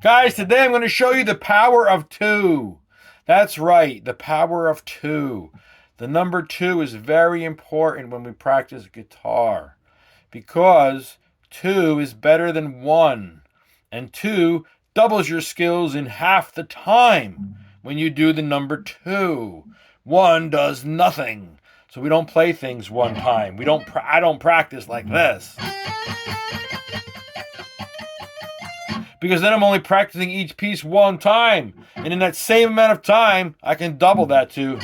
Guys, today I'm going to show you the power of 2. That's right, the power of 2. The number 2 is very important when we practice guitar because 2 is better than 1. And 2 doubles your skills in half the time when you do the number 2. 1 does nothing. So we don't play things one time. I don't practice like this. Because then I'm only practicing each piece one time. And in that same amount of time, I can double that too.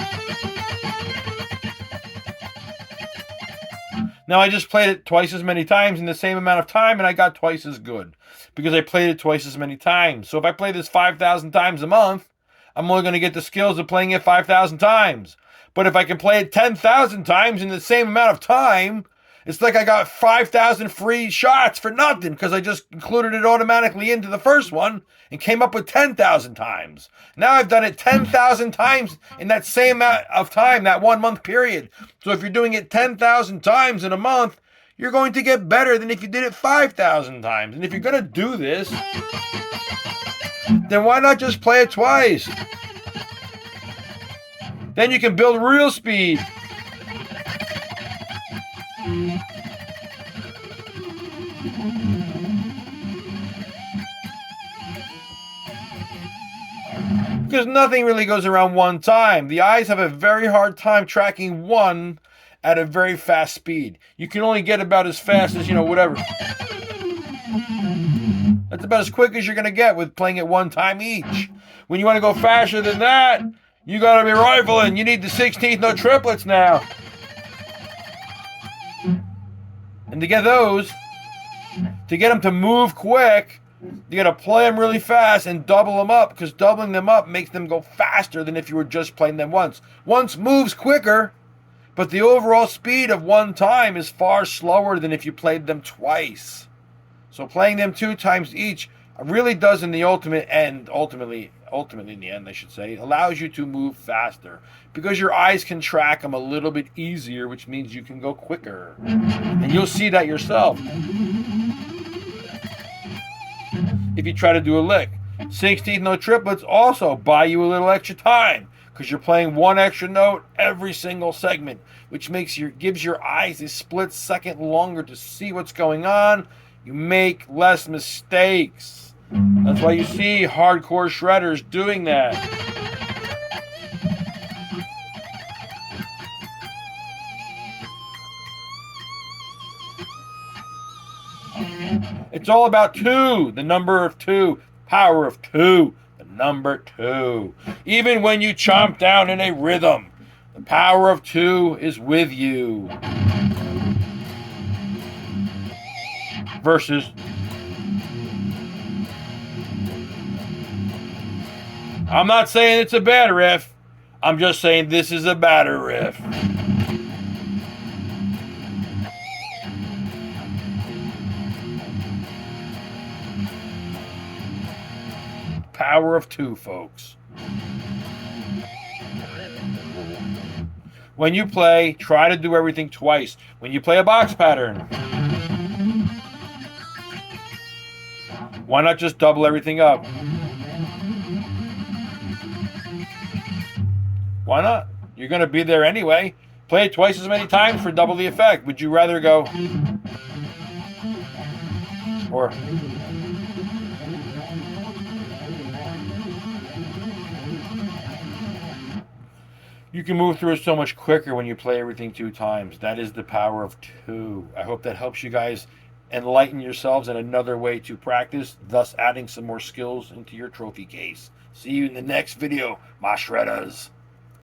Now I just played it twice as many times in the same amount of time and I got twice as good. Because I played it twice as many times. So if I play this 5,000 times a month, I'm only going to get the skills of playing it 5,000 times. But if I can play it 10,000 times in the same amount of time, it's like I got 5,000 free shots for nothing because I just included it automatically into the first one and came up with 10,000 times. Now I've done it 10,000 times in that same amount of time, that 1 month period. So if you're doing it 10,000 times in a month, you're going to get better than if you did it 5,000 times. And if you're going to do this, then why not just play it twice? Then you can build real speed. Because nothing really goes around one time. The eyes have a very hard time tracking 1 at a very fast speed. You can only get about as fast as, whatever. That's about as quick as you're going to get with playing it one time each. When you want to go faster than that, you got to be rifling. You need the 16th note triplets now. And to get those, to get them to move quick, you got to play them really fast and double them up, because doubling them up makes them go faster than if you were just playing them once. Once moves quicker, but the overall speed of one time is far slower than if you played them twice. So playing them 2 times each really does in the ultimately in the end, I should say, allows you to move faster because your eyes can track them a little bit easier, which means you can go quicker. And you'll see that yourself if you try to do a lick. 16th note triplets also buy you a little extra time because you're playing 1 extra note every single segment, which gives your eyes a split second longer to see what's going on. You make less mistakes. That's why you see hardcore shredders doing that. It's all about 2, the number of 2, power of 2, the number 2. Even when you chomp down in a rhythm, the power of 2 is with you. Versus I'm not saying it's a bad riff. I'm just saying this is a better riff. Power of 2, folks. When you play, try to do everything twice. When you play a box pattern, why not just double everything up? Why not? You're going to be there anyway. Play it twice as many times for double the effect. Would you rather go... Or... You can move through it so much quicker when you play everything 2 times. That is the power of 2. I hope that helps you guys enlighten yourselves in another way to practice, thus adding some more skills into your trophy case. See you in the next video, my shredders.